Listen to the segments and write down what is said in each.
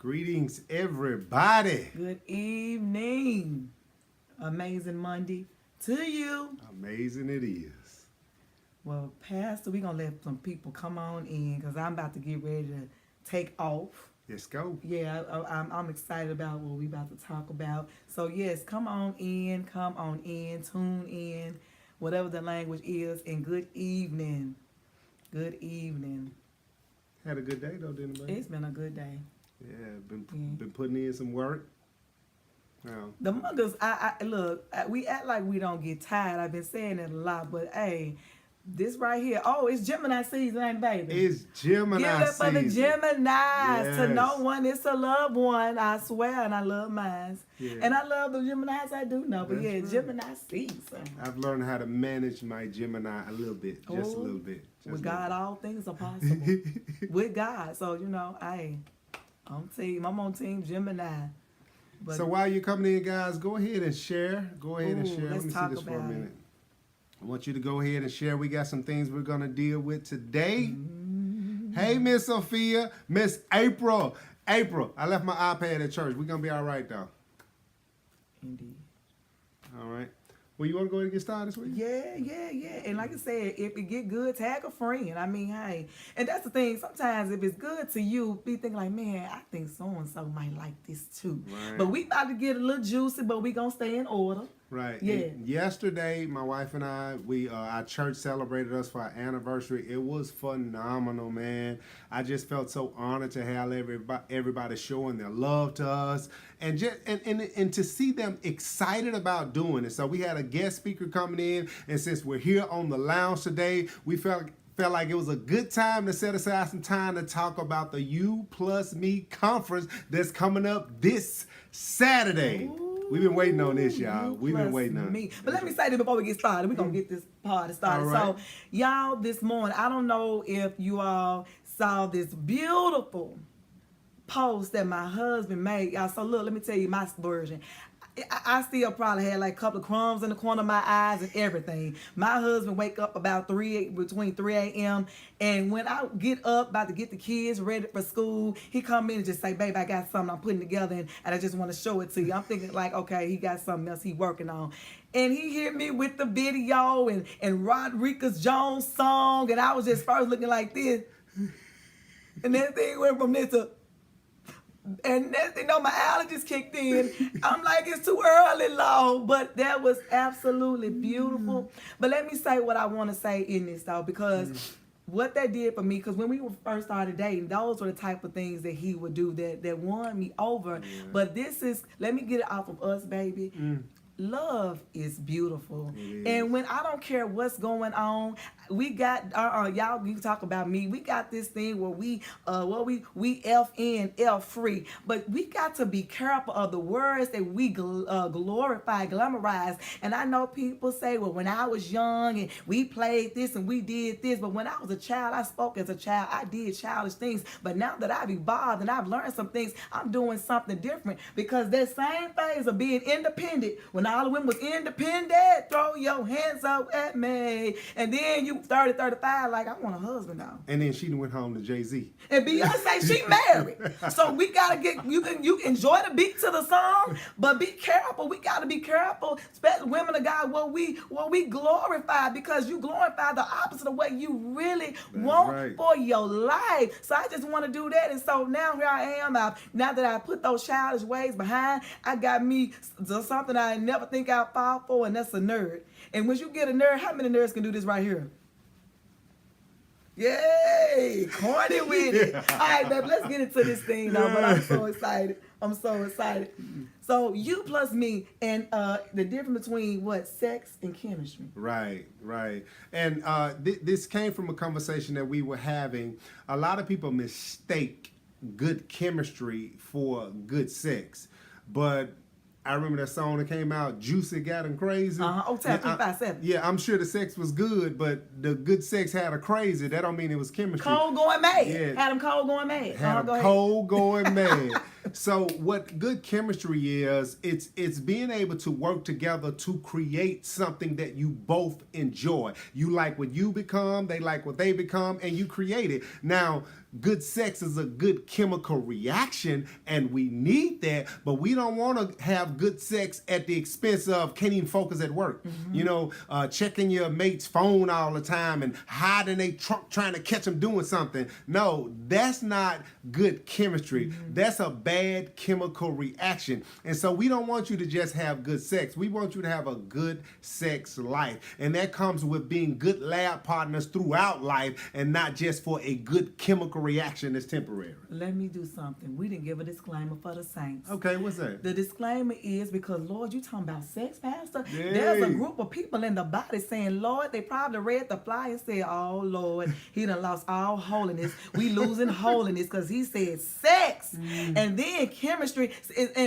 Greetings, everybody. Good evening. Amazing Monday to you. Amazing it is. Well, Pastor, we're going to let some people come on in because I'm about to get ready to take off. Let's go. Yeah, I'm excited about what we about to talk about. So, yes, come on in, tune in, whatever the language is, and good evening. Good evening. Had a good day, though, didn't it, baby? It's been a good day. Yeah, been putting in some work. Now, The muggers, look, we act like we don't get tired. I've been saying it a lot, but hey, this right here, it's Gemini season, ain't it, baby? it's Gemini Give it for the season. Geminis. Yes. To no one, it's a loved one, I swear, and I love mine. Yeah. And I love the Geminis, I do know, but That's yeah, right. Gemini season. I've learned how to manage my Gemini a little bit, just a Oh, little bit. With God, all things are possible. With God. So, I'm on team Gemini. But So while you're coming in, guys, go ahead and share. Go ahead and Ooh, share. Let let's me see talk this for a about it. minute. I want you to go ahead and share. We got some things we're going to deal with today. Hey, Miss Sophia, Miss April. April, I left my iPad at church. We're going to be all right, though. indeed. All right. Well, you want to go ahead and get started this week? Yeah. And like I said, if it get good, tag a friend. I mean, hey. And that's the thing. Sometimes if it's good to you, be thinking like, man, I think so-and-so might like this too. Right. But we about to get a little juicy, but we going to stay in order. Right. Yeah. And yesterday, my wife and I, our church celebrated us for our anniversary. It was phenomenal, man. I just felt so honored to have everybody showing their love to us, and to see them excited about doing it. So we had a guest speaker coming in, and since we're here on the lounge today, we felt like it was a good time to set aside some time to talk about the You Plus Me conference that's coming up this Saturday. We've been waiting on this, y'all. We've been waiting on it. But let me say this before we get started. We're going to get this party started. All right. So, y'all, this morning, I don't know if you all saw this beautiful post that my husband made. Y'all, so look, let me tell you my version. I still probably had like a couple of crumbs in the corner of my eyes and everything. My husband wake up about between 3 a.m. And when I get up, about to get the kids ready for school, he come in and just say, babe, I got something I'm putting together and I just want to show it to you. I'm thinking like, okay, he got something else he working on. And he hit me with the video and Rodriguez Jones song. And I was just first looking like this. And that thing went from this to... And next thing you know, my allergies kicked in. I'm like, it's too early, Lord. But that was absolutely beautiful. But let me say what I want to say in this, though, because what that did for me, because when we first started dating, those were the type of things that he would do that won me over. Yeah. But this is, let me get it off of us, baby. Love is beautiful. And when I don't care what's going on, we got y'all, you talk about me, we got this thing where we F in, F free, but we got to be careful of the words that we glorify, glamorize. And I know people say, well, when I was young and we played this and we did this, but when I was a child, I spoke as a child, I did childish things. But now that I've evolved and I've learned some things, I'm doing something different, because that same phase of being independent, when all the women was independent, throw your hands up at me. And then you 30, 35, like, I want a husband now. And then she went home to Jay-Z. And Beyonce, she married. So we gotta get, you can enjoy the beat to the song, but be careful. We gotta be careful, especially women of God, what we glorify, because you glorify the opposite of what you really want for your life. So I just want to do that. And so now here I am. Now that I put those childish ways behind, I got me something I never think I'll fall for, and that's a nerd. And when you get a nerd, how many nerds can do this right here? Yay! Corny with it. All right, babe, let's get into this thing now. But I'm so excited. So You Plus Me, and the difference between sex and chemistry. Right. And this came from a conversation that we were having. A lot of people mistake good chemistry for good sex, but I remember that song that came out, Juicy Got Him Crazy. Tap 357. Yeah, I'm sure the sex was good, but the good sex had her crazy. That don't mean it was chemistry. Cold going mad. Yeah. Had him cold going mad. Had him cold going mad. So what good chemistry is, it's being able to work together to create something that you both enjoy. You like what you become, they like what they become, and you create it. Now, good sex is a good chemical reaction, and we need that, but we don't want to have good sex at the expense of can't even focus at work. You know, checking your mate's phone all the time and hiding a trunk trying to catch them doing something. No, that's not good chemistry. That's a bad chemical reaction. And so we don't want you to just have good sex. We want you to have a good sex life. And that comes with being good lab partners throughout life and not just for a good chemical reaction that's temporary. Let me do something. We didn't give a disclaimer for the saints. Okay, what's that? The disclaimer is because, Lord, you talking about sex, Pastor? Yay. There's a group of people in the body saying, Lord, they probably read the flyer and said, oh, Lord, he done lost all holiness. We losing holiness because he said sex. And then chemistry.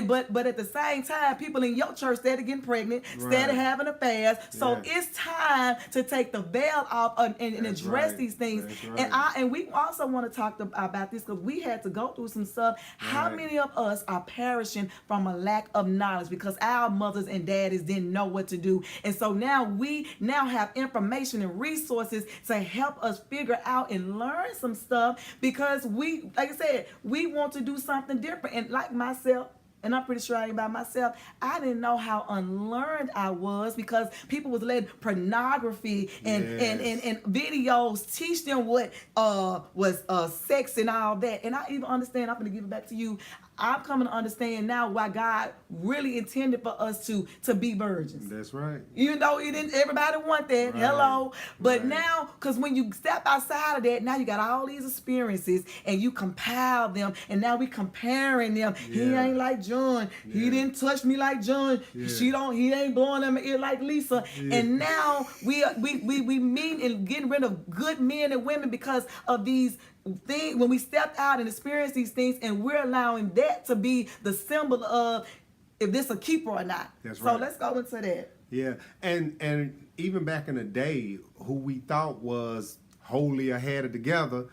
But at the same time, people in your church started getting pregnant, started having affairs. So it's time to take the veil off and address these things. And we also want to talk about this because we had to go through some stuff. How many of us are perishing from a lack of knowledge because our mothers and daddies didn't know what to do? And so now we have information and resources to help us figure out and learn some stuff because we, like I said, we want to do something different. And like myself, and I'm pretty sure I ain't by myself, I didn't know how unlearned I was because people was letting pornography and videos teach them what was sex and all that. And I even understand, I'm going to give it back to you, I'm coming to understand now why God really intended for us to be virgins. That's right. Even though he didn't, everybody want that. Right. Hello. But now, because when you step outside of that, now you got all these experiences and you compile them, and now we comparing them. He ain't like John. He didn't touch me like John. He ain't blowing in my ear like Lisa. And now we mean and getting rid of good men and women because of these things. When we step out and experience these things, and we're allowing that to be the symbol of if this a keeper or not. That's right. So let's go into that. Yeah, and even back in the day, who we thought was wholly or had it together,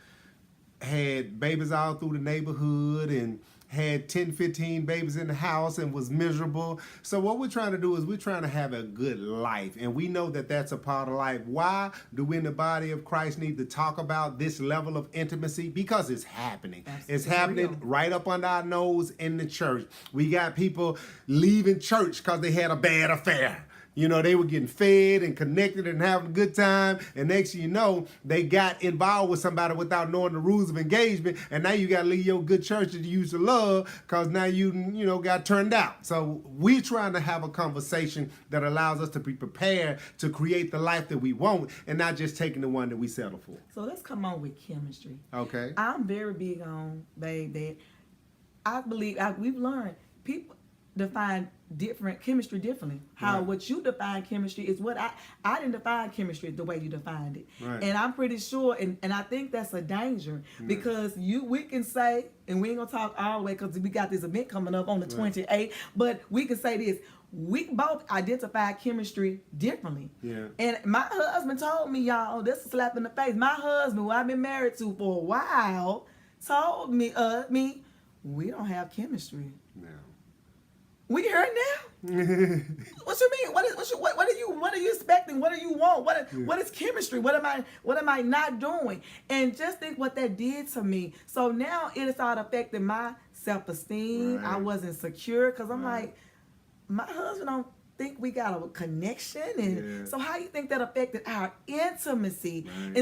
had babies all through the neighborhood and had 10, 15 babies in the house and was miserable. So what we're trying to do is we're trying to have a good life. And we know that that's a part of life. Why do we in the body of Christ need to talk about this level of intimacy? Because it's happening. It's happening right up under our nose in the church. We got people leaving church because they had a bad affair. You know, they were getting fed and connected and having a good time. And next thing you know, they got involved with somebody without knowing the rules of engagement. And now you got to leave your good church that you used to love because now you got turned out. So we're trying to have a conversation that allows us to be prepared to create the life that we want and not just taking the one that we settle for. So let's come on with chemistry. Okay. I'm very big on, babe, that I believe we've learned people define chemistry differently. How what you define chemistry is what I didn't define chemistry the way you defined it. Right. And I'm pretty sure, and I think that's a danger because we can say, and we ain't gonna talk all the way because we got this event coming up on the 28th, but we can say this. We both identify chemistry differently. Yeah. And my husband told me, y'all, this is a slap in the face. My husband, who I've been married to for a while, told me, we don't have chemistry. No. We here now? What you mean? What are you expecting? What do you want? What is chemistry? What am I not doing? And just think what that did to me. So now it started affecting my self-esteem. Right. I wasn't secure because I'm like, my husband don't think we got a connection, and so how you think that affected our intimacy? Right.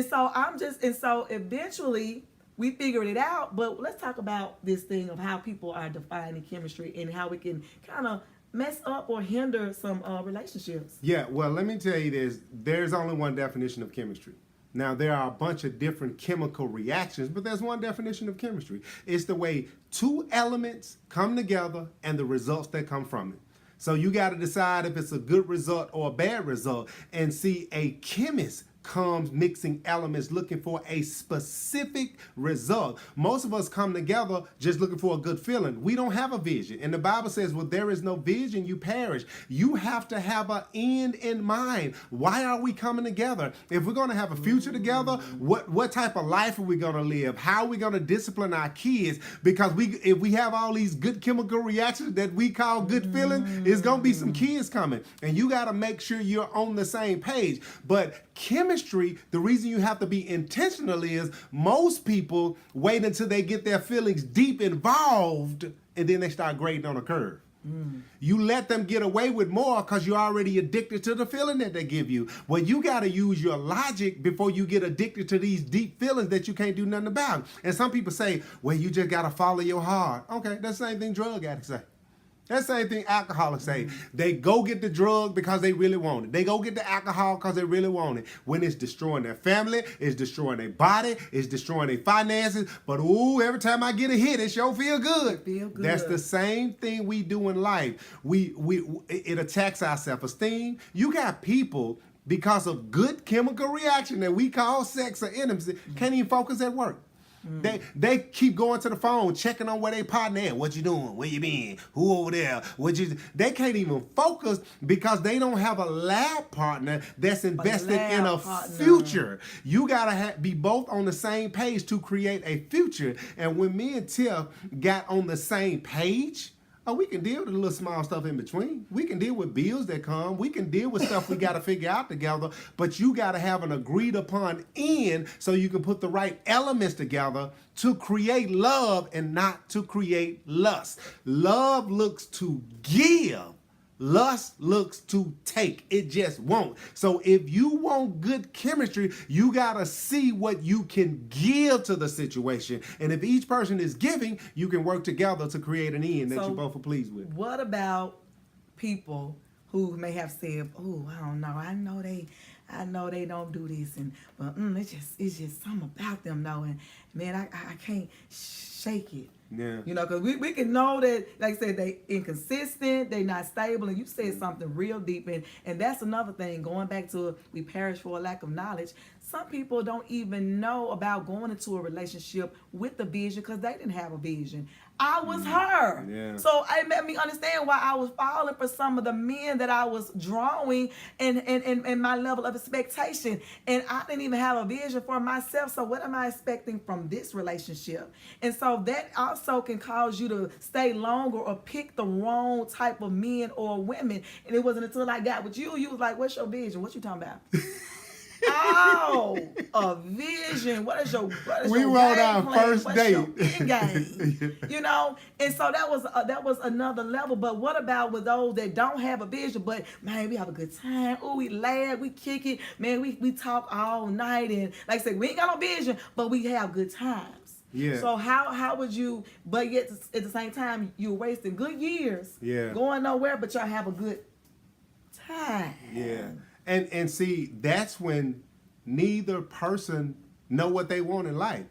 And so eventually we figured it out, but let's talk about this thing of how people are defining chemistry and how we can kind of mess up or hinder some relationships. Yeah, well, let me tell you this. There's only one definition of chemistry. Now, there are a bunch of different chemical reactions, but there's one definition of chemistry. It's the way two elements come together and the results that come from it. So you got to decide if it's a good result or a bad result. And see, a chemist comes mixing elements looking for a specific result. Most of us come together just looking for a good feeling. We don't have a vision. And the Bible says, well, there is no vision, you perish. You have to have an end in mind. Why are we coming together? If we're going to have a future together, what type of life are we going to live? How are we going to discipline our kids? Because if we have all these good chemical reactions that we call good feeling, it's going to be some kids coming. And you got to make sure you're on the same page. But chemistry chemistry, the reason you have to be intentional is most people wait until they get their feelings deep involved and then they start grading on a curve. You let them get away with more because you're already addicted to the feeling that they give you. Well, you got to use your logic before you get addicted to these deep feelings that you can't do nothing about. And some people say, well, you just got to follow your heart. Okay, that's the same thing drug addicts say. That's the same thing alcoholics say. They go get the drug because they really want it. They go get the alcohol because they really want it. When it's destroying their family, it's destroying their body, it's destroying their finances. But ooh, every time I get a hit, it sure feel good. That's the same thing we do in life. It attacks our self-esteem. You got people, because of good chemical reaction that we call sex or intimacy, can't even focus at work. They keep going to the phone, checking on where they partner at. What you doing? Where you been? Who over there? They can't even focus because they don't have a lab partner that's invested in a future. You gotta be both on the same page to create a future. And when me and Tiff got on the same page, we can deal with the little small stuff in between. We can deal with bills that come. We can deal with stuff we got to figure out together. But you got to have an agreed upon end so you can put the right elements together to create love and not to create lust. Love looks to give. Lust looks to take. It just won't. So if you want good chemistry, you got to see what you can give to the situation. And if each person is giving, you can work together to create an end that you both are pleased with. What about people who may have said, oh, I don't know. I know they don't do this, but it's just something about them though, and man, I can't shake it. Yeah. You know, because we can know that, like I said, they inconsistent, they not stable, and you said something real deep, and that's another thing, going back to we perish for a lack of knowledge. Some people don't even know about going into a relationship with the vision because they didn't have a vision. I was her. Yeah. So it made me understand why I was falling for some of the men that I was drawing and my level of expectation. And I didn't even have a vision for myself. So what am I expecting from this relationship? And so that also can cause you to stay longer or pick the wrong type of men or women. And it wasn't until I got with you was like, what's your vision? What you talking about? Oh, a vision. What is your we wrote our first date. Game? You know, and so that was another level. But what about with those that don't have a vision? But man, we have a good time. Oh, we laugh, we kick it. Man, we talk all night, and like I said, we ain't got no vision, but we have good times. Yeah. So how would you? But yet at the same time, you're wasting good years. Yeah. Going nowhere, but y'all have a good time. Yeah. And see, that's when neither person know what they want in life.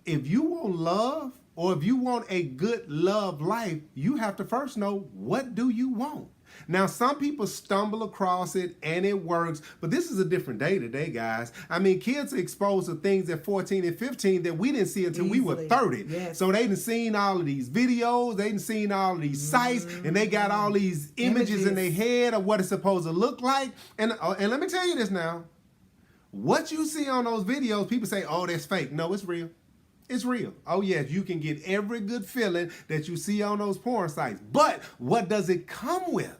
If you want love or if you want a good love life, you have to first know, what do you want? Now, some people stumble across it and it works, but this is a different day today, guys. I mean, kids are exposed to things at 14 and 15 that we didn't see until we were 30. Yes. So they done seen all of these videos, they done seen all of these sites, and they got all these images in their head of what it's supposed to look like. And let me tell you this now. What you see on those videos, people say, oh, that's fake. No, it's real. It's real. Oh, yes, you can get every good feeling that you see on those porn sites. But what does it come with?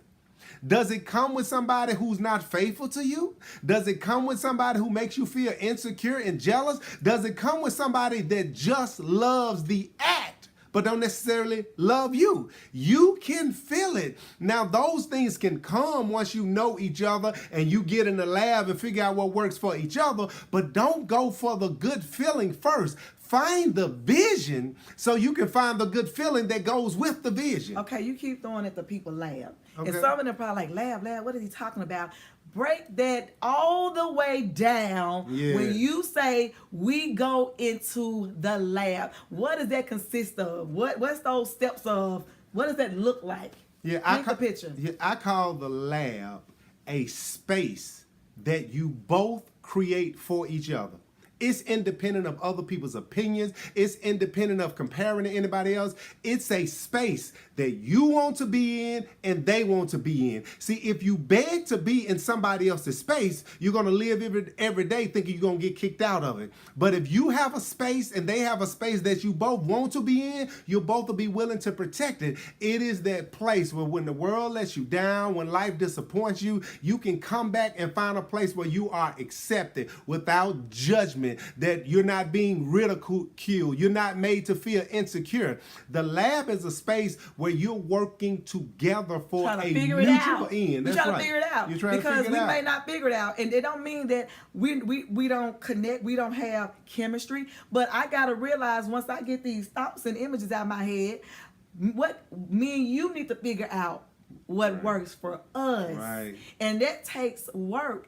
Does it come with somebody who's not faithful to you? Does it come with somebody who makes you feel insecure and jealous? Does it come with somebody that just loves the act but don't necessarily love you? You can feel it. Now, those things can come once you know each other and you get in the lab and figure out what works for each other, but don't go for the good feeling first. Find the vision so you can find the good feeling that goes with the vision. Okay, you keep throwing at the people lab. Okay. And some of them probably like, lab, what is he talking about? Break that all the way down. Yeah. When you say we go into the lab, what does that consist of? What's those steps of? What does that look like? Yeah, Paint the picture. Yeah, I call the lab a space that you both create for each other. It's independent of other people's opinions. It's independent of comparing to anybody else. It's a space that you want to be in and they want to be in. See, if you beg to be in somebody else's space, you're going to live every day thinking you're going to get kicked out of it. But if you have a space and they have a space that you both want to be in, you'll both will be willing to protect it. It is that place where when the world lets you down, when life disappoints you, you can come back and find a place where you are accepted without judgment, that you're not being ridiculed, you're not made to feel insecure. The lab is a space where you're working together for a mutual end. We're trying to figure it out. You're trying because to figure it out. we may not figure it out, and it don't mean that we don't connect, we don't have chemistry. But I gotta realize once I get these thoughts and images out of my head, what me and you need to figure out what works for us, and that takes work.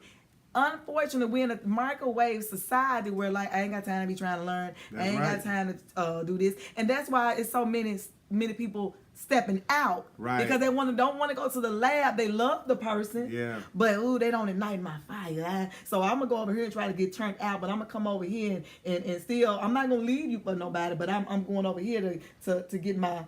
Unfortunately, we're in a microwave society where like I ain't got time to be trying to learn. I ain't got time to do this, and that's why it's so many people stepping out because they don't want to go to the lab. They love the person, but they don't ignite my fire. So I'm gonna go over here and try to get turned out, but I'm gonna come over here and still I'm not gonna leave you for nobody, but I'm going over here to get my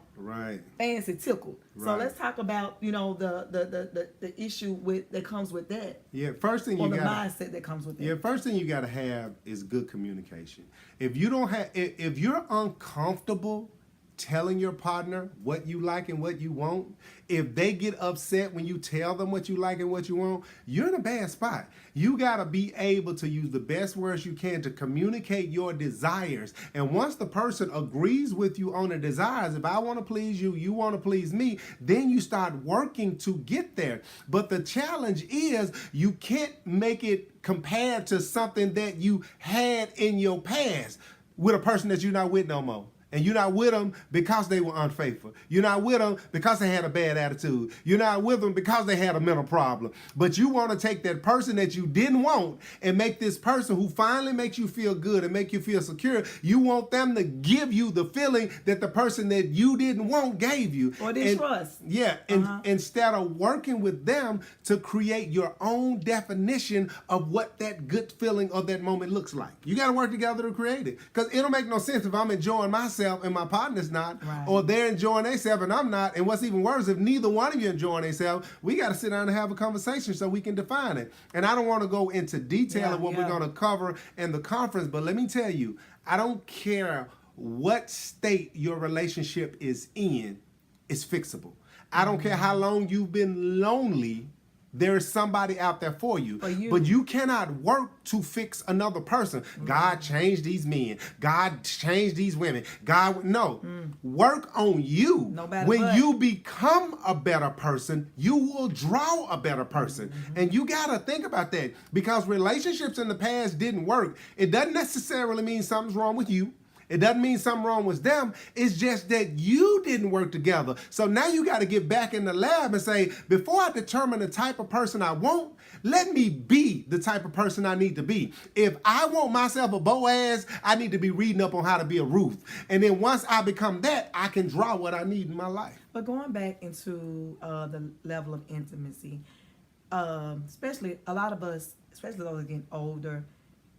fancy tickled. So let's talk about the issue that comes with that. First thing you got mindset that comes with that. First thing you got to have is good communication. If you don't have, if you're uncomfortable telling your partner what you like and what you want, if they get upset when you tell them what you like and what you want, you're in a bad spot. You got to be able to use the best words you can to communicate your desires. And once the person agrees with you on the desires, if I want to please you, you want to please me, then you start working to get there. But the challenge is you can't make it compared to something that you had in your past with a person that you're not with no more. And you're not with them because they were unfaithful. You're not with them because they had a bad attitude. You're not with them because they had a mental problem. But you want to take that person that you didn't want and make this person who finally makes you feel good and make you feel secure, you want them to give you the feeling that the person that you didn't want gave you. Or they trust. Yeah, and instead of working with them to create your own definition of what that good feeling or that moment looks like. You got to work together to create it. Because it'll make no sense if I'm enjoying myself and my partner's not, or they're enjoying themselves and I'm not. And what's even worse, if neither one of you enjoying themselves, we got to sit down and have a conversation so we can define it. And I don't want to go into detail of what we're going to cover in the conference, but let me tell you, I don't care what state your relationship is in, it's fixable. I don't care how long you've been lonely, there is somebody out there for you. But you cannot work to fix another person. God changed these men. God changed these women. Work on you. When you become a better person, you will draw a better person. And you got to think about that, because relationships in the past didn't work. It doesn't necessarily mean something's wrong with you. It doesn't mean something wrong with them. It's just that you didn't work together. So now you got to get back in the lab and say, before I determine the type of person I want, let me be the type of person I need to be. If I want myself a Boaz, I need to be reading up on how to be a Ruth. And then once I become that, I can draw what I need in my life. But going back into the level of intimacy, especially a lot of us, especially those getting older,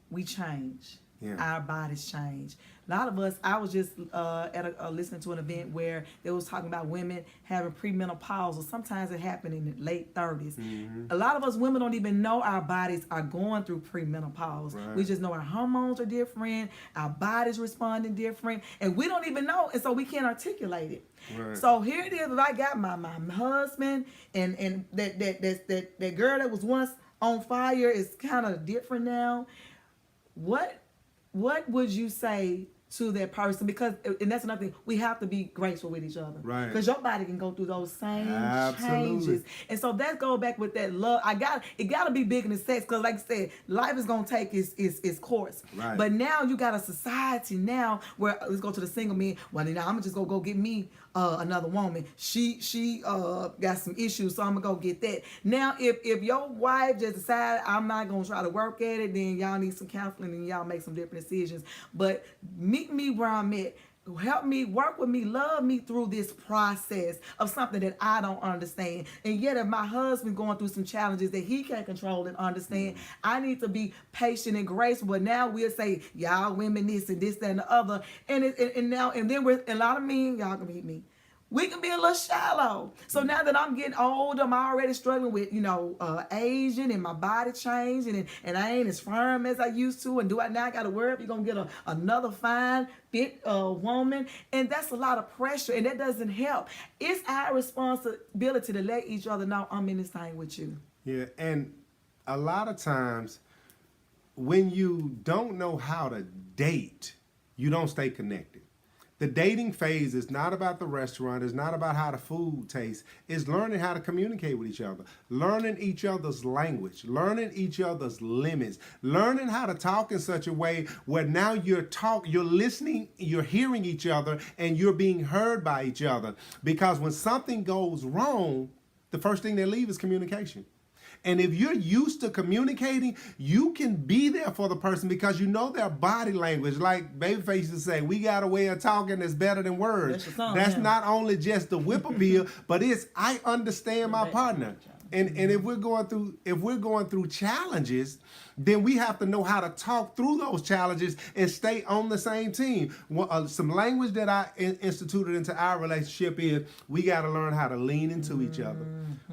we change. Our bodies change. A lot of us, I was just listening to an event where they was talking about women having premenopausal, or sometimes it happened in the late 30s. A lot of us women don't even know our bodies are going through premenopause. We just know our hormones are different, our bodies responding different, and we don't even know, and so we can't articulate it. So here it is, I got my husband and that girl that was once on fire is kind of different now. What would you say to that person? Because, and that's another thing, we have to be graceful with each other. Because your body can go through those same changes. And so that goes back with that love. It got to be bigger than sex, because like I said, life is going to take its course. But now you got a society now where, let's go to the single men. Well, now I'm just going to go get me another woman. She got some issues, so I'm going to go get that. Now, if your wife just decided, I'm not going to try to work at it, then y'all need some counseling and y'all make some different decisions. But meet me where I'm at. help me, work with me, love me through this process of something that I don't understand. And yet, if my husband going through some challenges that he can't control and understand, I need to be patient and graceful. But now we'll say, y'all women this and this, that, and the other. And then we're, a lot of men, y'all can meet me. We can be a little shallow. So now that I'm getting older, I'm already struggling with, aging and my body changing, and I ain't as firm as I used to. And do I now got to worry if you're going to get another fine, fit woman? And that's a lot of pressure, and that doesn't help. It's our responsibility to let each other know I'm in this thing with you. Yeah, and a lot of times when you don't know how to date, you don't stay connected. The dating phase is not about the restaurant. It's not about how the food tastes. It's learning how to communicate with each other, learning each other's language, learning each other's limits, learning how to talk in such a way where now you're listening, you're hearing each other, and you're being heard by each other. Because when something goes wrong, the first thing they leave is communication. And if you're used to communicating, you can be there for the person because you know their body language. Like Babyface used to say, we got a way of talking that's better than words. That's not only just the whip appeal, but it's I understand my partner. And if we're going through challenges, then we have to know how to talk through those challenges and stay on the same team. Some language that I instituted into our relationship is we got to learn how to lean into each other.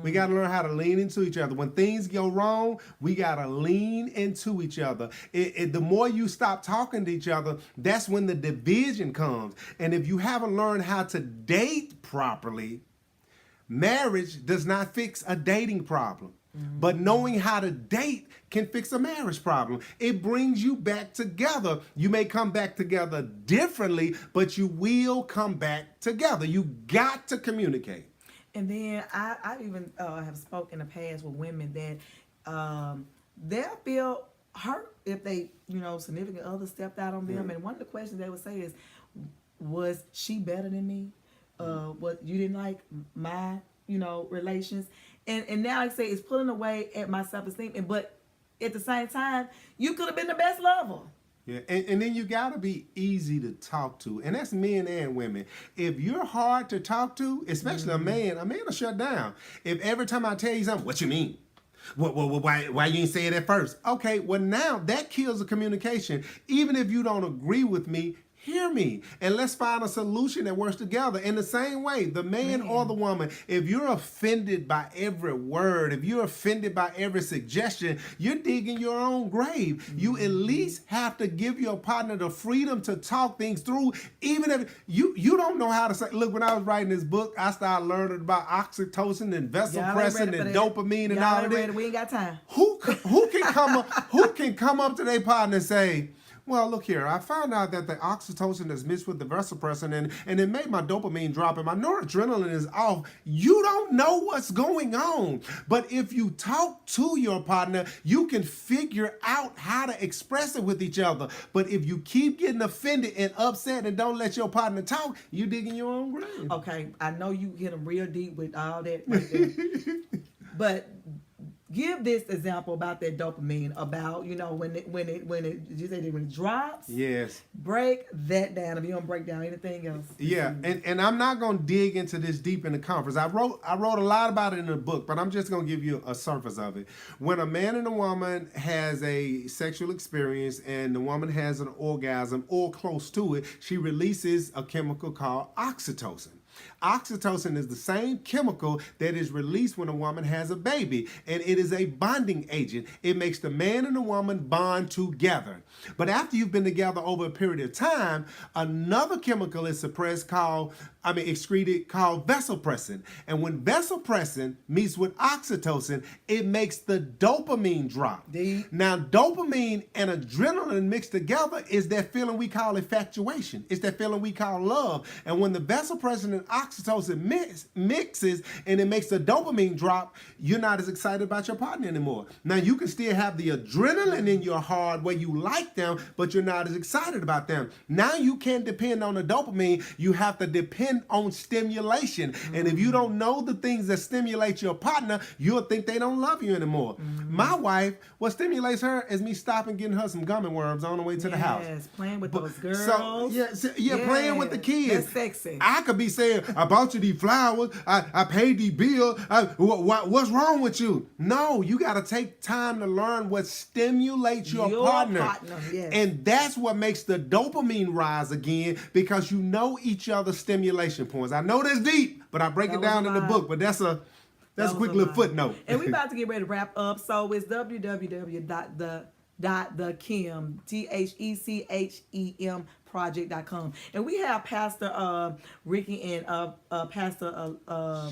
We got to learn how to lean into each other. When things go wrong, we got to lean into each other. The more you stop talking to each other, that's when the division comes. And if you haven't learned how to date properly, marriage does not fix a dating problem. But knowing how to date can fix a marriage problem. It brings you back together. You may come back together differently, but you will come back together. You got to communicate. And then I even have spoken in the past with women that they'll feel hurt if they, significant other stepped out on them. And one of the questions they would say is, was she better than me? What you didn't like my, relations? And now I say it's pulling away at my self-esteem. But at the same time, you could have been the best lover. Yeah, and then you got to be easy to talk to. And that's men and women. If you're hard to talk to, especially a man will shut down. If every time I tell you something, what you mean? Why you ain't say it at first? Okay, well now that kills the communication. Even if you don't agree with me, hear me, and let's find a solution that works together. In the same way, the man or the woman, if you're offended by every word, if you're offended by every suggestion, you're digging your own grave. You at least have to give your partner the freedom to talk things through, even if you don't know how to say. Look, when I was writing this book, I started learning about oxytocin and vasopressin and dopamine and all of that. We ain't got time. Who can come up to their partner and say, well, look here, I found out that the oxytocin is mixed with the vasopressin and it made my dopamine drop and my noradrenaline is off. You don't know what's going on. But if you talk to your partner, you can figure out how to express it with each other. But if you keep getting offended and upset and don't let your partner talk, you digging your own grave. Okay, I know you hit them real deep with all that right there. But give this example about that dopamine, about, when it drops. Yes. Break that down if you don't break down anything else. Yeah, and I'm not going to dig into this deep in the conference. I wrote a lot about it in the book, but I'm just going to give you a surface of it. When a man and a woman has a sexual experience and the woman has an orgasm or close to it, she releases a chemical called oxytocin. Oxytocin is the same chemical that is released when a woman has a baby, and it is a bonding agent. It makes the man and the woman bond together. But after you've been together over a period of time, another chemical is excreted called vasopressin. And when vasopressin meets with oxytocin, it makes the dopamine drop. Now, dopamine and adrenaline mixed together is that feeling we call infatuation. It's that feeling we call love. And when the vasopressin and oxytocin mixes and it makes the dopamine drop, you're not as excited about your partner anymore. Now, you can still have the adrenaline in your heart where you like them, but you're not as excited about them. Now you can't depend on the dopamine. You have to depend depend on stimulation. And if you don't know the things that stimulate your partner, you'll think they don't love you anymore. My wife, what stimulates her is me stopping getting her some gummy worms on the way to the house. Yes, playing with those girls. Playing with the kids. That's sexy. I could be saying, I bought you these flowers, I paid these bills, what's wrong with you? No, you got to take time to learn what stimulates your partner. Yes. And that's what makes the dopamine rise again, because you know each other's stimulation points. I know that's deep, but I break it down in the book, but that's a quick little footnote. And we about to get ready to wrap up. So it's www.thechem, THECHEM project.com. And we have Pastor Ricky and Pastor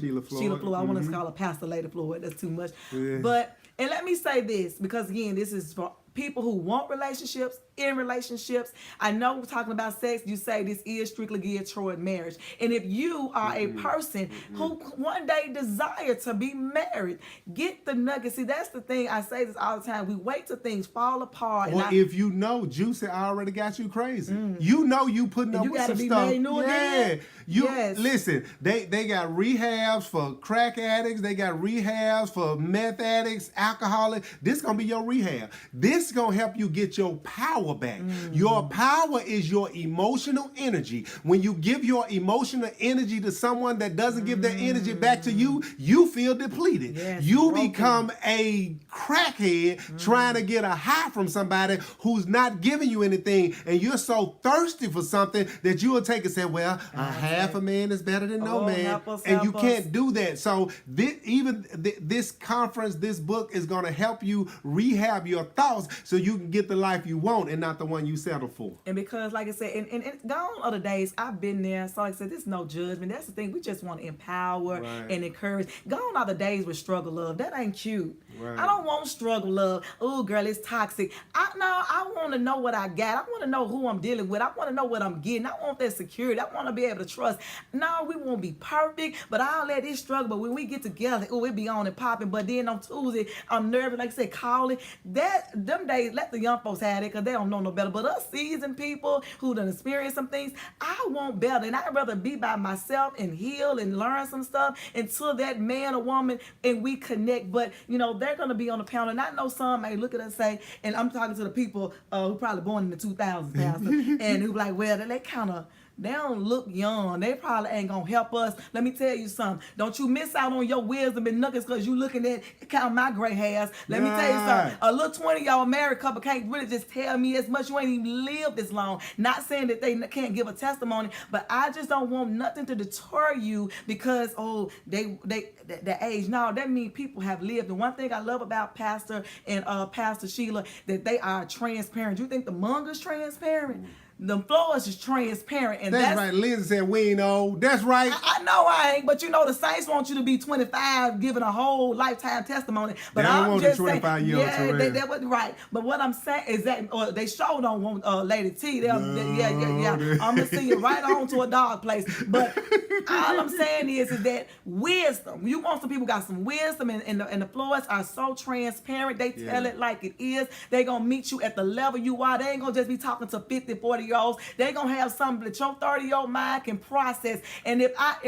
Sheila Floyd. I want to call her Pastor Lady Floyd. That's too much. Yeah. But, and let me say this, because again, this is for people who want relationships, in relationships. I know we're talking about sex. You say this is strictly geared toward marriage. And if you are a person who one day desire to be married, get the nuggets. See, that's the thing. I say this all the time. We wait till things fall apart. Or if you know, Juicy already got you crazy. You know you putting up you with gotta some be stuff. made new again. Yes. Listen, they got rehabs for crack addicts, they got rehabs for meth addicts, alcoholics. This gonna be your rehab. This gonna help you get your power back. Your power is your emotional energy. When you give your emotional energy to someone that doesn't give their energy back to you, you feel depleted. Yes, you broken. become a crackhead trying to get a high from somebody who's not giving you anything, and you're so thirsty for something that you will take and say, well, a half a man is better than no man. Help us, and you help can't us. do that. So this conference, this book is going to help you rehab your thoughts so you can get the life you want and not the one you settle for. And because, like I said, and gone other days, I've been there. So like I said, there's no judgment. That's the thing. We just want to empower and encourage. Gone are the days with struggle love. That ain't cute. Right. I don't want struggle love. Oh, girl, it's toxic. I want to know what I got. I want to know who I'm dealing with. I want to know what I'm getting. I want that security. I want to be able to trust. No, we won't be perfect, but I'll let it struggle. But when we get together, oh, it be on and popping. But then on Tuesday, I'm nervous. Like I said, calling. Them days, let the young folks have it, because they don't know no better. But us seasoned people who done experienced some things, I want better. And I'd rather be by myself and heal and learn some stuff until that man or woman and we connect. But, you know, they're going to be on the panel. And I know some may look at us and say, and I'm talking to the people who probably born in the 2000s, Pastor, and who like, well, they don't look young. They probably ain't gonna help us. Let me tell you something. Don't you miss out on your wisdom and nuggets because you looking at count my gray hairs. Let me tell you something. A little 20-year-old married couple can't really just tell me as much. You ain't even lived this long. Not saying that they can't give a testimony, but I just don't want nothing to deter you because the age. No, that means people have lived. And one thing I love about Pastor and Pastor Sheila, that they are transparent. You think the manga's transparent? The floors is transparent, and that's right. Lindsay said we ain't old. That's right. I know I ain't, but you know the saints want you to be 25, giving a whole lifetime testimony. But they don't I'm want just the 25-year-old saying, that was right. But what I'm saying is that they sure don't want Lady T. Yeah. I'm gonna see you right on to a dog place. But all I'm saying is that wisdom. You want some people got some wisdom, and the floors are so transparent. They tell it like it is. They gonna meet you at the level you are. They ain't gonna just be talking to 50, 40 They're gonna have something that your 30-year-old mind can process. And if I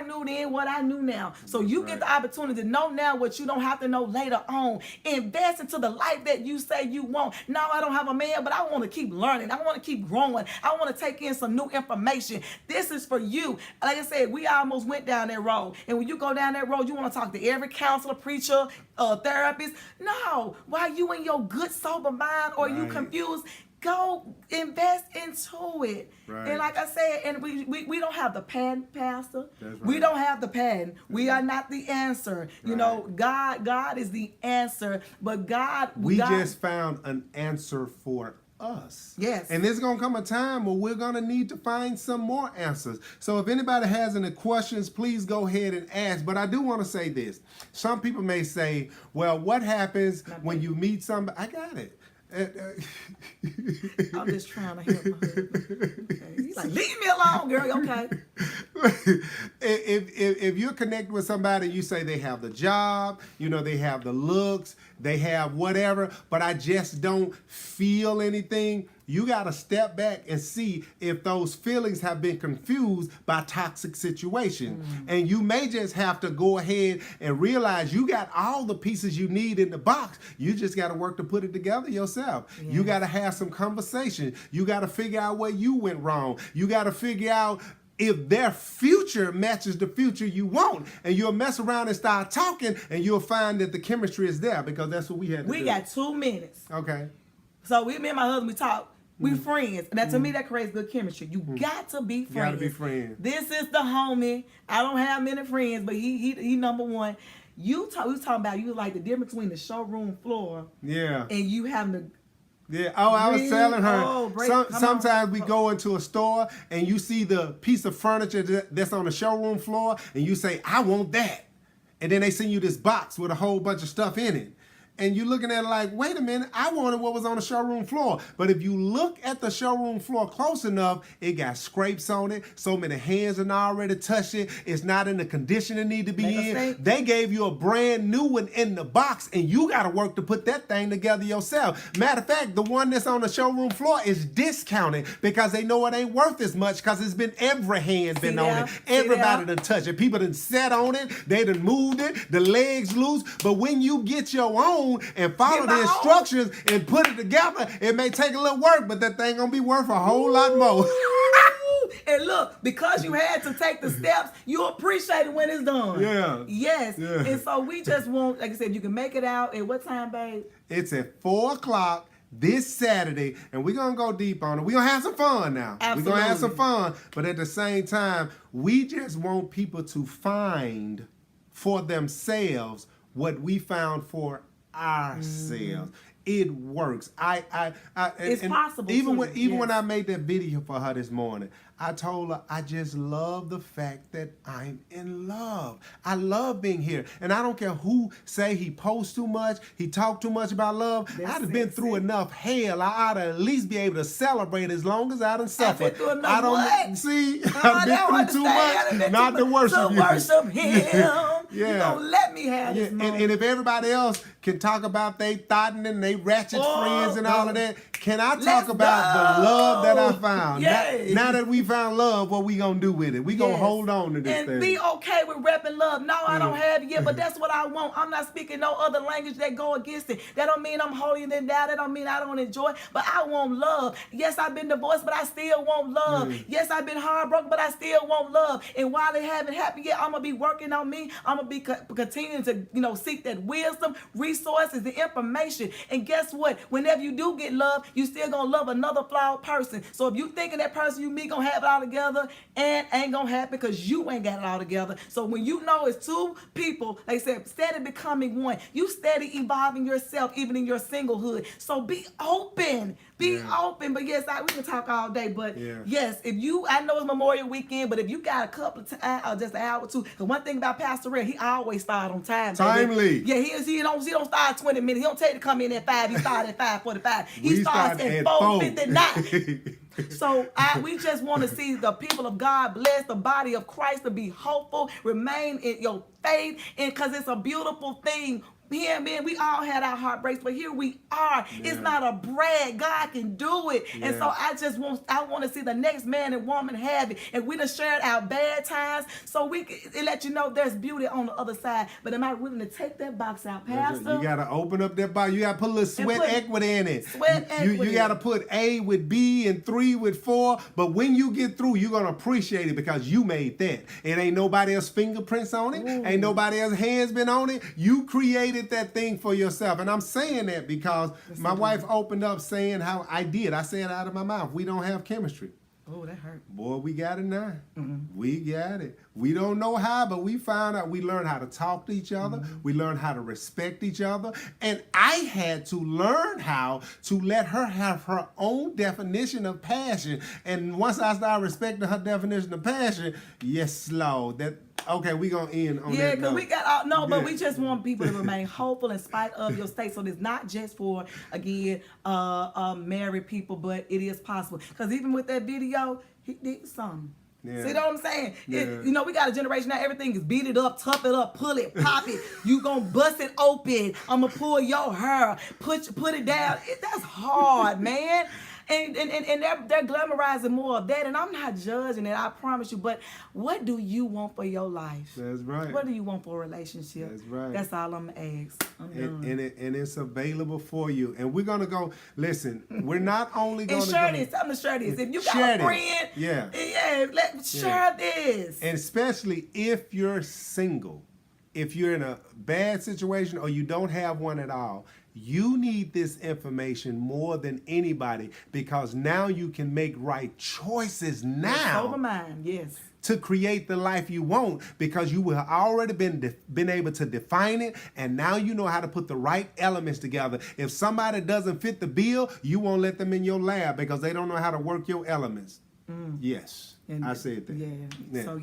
knew then what I knew now, so you get the opportunity to know now what you don't have to know later on. Invest into the life that you say you want. Now I don't have a man, but I want to keep learning. I want to keep growing. I want to take in some new information. This is for you. Like I said, we almost went down that road. And when you go down that road, you want to talk to every counselor, preacher, therapist. No, while you in your good sober mind or you confused, go invest into it. Right. And like I said, and we don't have the patent, Pastor. That's right. We don't have the patent. We are not the answer. You know, God is the answer. But God just found an answer for us. Yes. And there's going to come a time where we're going to need to find some more answers. So if anybody has any questions, please go ahead and ask. But I do want to say this. Some people may say, well, what happens when you meet somebody? I got it. I'm just trying to help my husband. Okay. He's like, leave me alone, girl. Okay. If you're connected with somebody, you say they have the job, they have the looks, they have whatever, but I just don't feel anything. You got to step back and see if those feelings have been confused by toxic situations. And you may just have to go ahead and realize you got all the pieces you need in the box. You just got to work to put it together yourself. Yes. You got to have some conversation. You got to figure out where you went wrong. You got to figure out if their future matches the future you want. And you'll mess around and start talking, and you'll find that the chemistry is there, because that's what we had to do. We got 2 minutes. Okay. So me and my husband, we talk. We friends. And that, to me, that creates good chemistry. You got to be friends. You gotta be friends. This is the homie. I don't have many friends, but he number one. We was talking about, you like the difference between the showroom floor Yeah. and you having to. Yeah. Oh, I was Really? telling her. Oh, come sometimes on. we go into a store and you see the piece of furniture that's on the showroom floor, and you say, "I want that," and then they send you this box with a whole bunch of stuff in it. And you're looking at it like, wait a minute, I wanted what was on the showroom floor. But if you look at the showroom floor close enough, it got scrapes on it. So many hands have already touched it. It's not in the condition it need to be in. They gave you a brand new one in the box, and you got to work to put that thing together yourself. Matter of fact, the one that's on the showroom floor is discounted because they know it ain't worth as much, because it's been every hand been on it. Everybody done touched it. People done sat on it. They done moved it. The legs loose. But when you get your own and follow the instructions and put it together, it may take a little work, but that thing gonna be worth a whole lot more. And look, because you had to take the steps, you appreciate it when it's done. Yeah. Yes. Yeah. And so we just want, like I said, you can make it out at what time, babe? It's at 4:00 this Saturday, and we're gonna go deep on it. We're gonna have some fun now. Absolutely. We're gonna have some fun, but at the same time, we just want people to find for themselves what we found for ourselves. It works. It's possible. Even too. when I made that video for her this morning, I told her I just love the fact that I'm in love. I love being here, and I don't care who say he posts too much, he talk too much about love. I've been through enough hell. I ought to at least be able to celebrate as long as I done suffered. I've been through enough what? See. I've been through too much, not to worship you. To worship him. Yeah. You don't let me have this moment. And if everybody else can talk about they thotting and they ratchet friends and all of that, can I talk about the love that I found? Yes. Now that we found love, what we gonna do with it? We gonna hold on to this and thing. be okay with repping love. No, I don't have it yet, but that's what I want. I'm not speaking no other language that go against it. That don't mean I'm holier than thou. That don't mean I don't enjoy it, but I want love. Yes, I've been divorced, but I still want love. Yes, I've been heartbroken, but I still want love. And while it haven't happened yet, I'm gonna be working on me. I'm gonna be continuing to seek that wisdom, resources, the information. And guess what? Whenever you do get love, you still gonna love another flawed person. So if you thinking that person you meet gonna have it all together, and ain't gonna happen because you ain't got it all together. So when you know it's two people, like I said, steady becoming one, you steady evolving yourself even in your singlehood. So be open. Be open. But yes, we can talk all day. But yes, if you, I know it's Memorial Weekend, but if you got a couple of times, or just an hour or two, because one thing about Pastor Red, he always start on time. Timely. Yeah, he don't start 20 minutes. He don't take to come in at 5. He start at 5:45. He starts at 4:59. So we just want to see the people of God bless the body of Christ, to be hopeful, remain in your faith, and because it's a beautiful thing. Yeah, man, we all had our heartbreaks, but here we are. It's not a brag. God can do it. And so I want to see the next man and woman have it. And we done shared our bad times, so we can let you know there's beauty on the other side. But am I willing to take that box out, Pastor? You got to open up that box. You got to put a little sweat equity in it. Sweat equity. You got to put A with B and 3 with 4. But when you get through, you're going to appreciate it because you made that. It ain't nobody else's fingerprints on it. Ain't nobody else's hands been on it. You created that thing for yourself. And I'm saying that because my wife opened up saying how I did. I said out of my mouth, we don't have chemistry. Oh, that hurt. Boy, we got it now. We got it. We don't know how, but we found out. We learned how to talk to each other. We learned how to respect each other. And I had to learn how to let her have her own definition of passion. And once I started respecting her definition of passion, yes, Lord, okay, we gonna end on that. Yeah, because we got but we just want people to remain hopeful in spite of your state. So it's not just for, again, married people, but it is possible. Because even with that video, he did something. Yeah. See what I'm saying? Yeah. You know, we got a generation now, everything is beat it up, tough it up, pull it, pop it. You gonna bust it open. I'm gonna pull your hair, put it down. That's hard, man. And they're glamorizing more of that, and I'm not judging it, I promise you. But what do you want for your life? That's right. What do you want for a relationship? That's right. That's all I'm gonna ask. I'm done. And it's available for you. And we're gonna go. Listen, we're not only gonna And share go, this. I'm gonna share this. If you got Share a this. friend, Yeah. share this. and especially if you're single, if you're in a bad situation or you don't have one at all, you need this information more than anybody, because now you can make right choices now Sober mind, yes. to create the life you want, because you have already been able to define it, and now you know how to put the right elements together. If somebody doesn't fit the bill, you won't let them in your lab because they don't know how to work your elements. Yes, And I said that. Yeah. So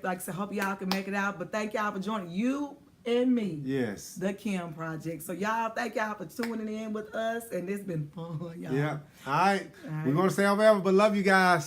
like I said, hope y'all can make it out. But thank y'all for joining you and me. Yes. The Kim Project. So y'all, thank y'all for tuning in with us, and it's been fun, y'all. Yeah. All right. We're gonna stay on forever, but love you guys.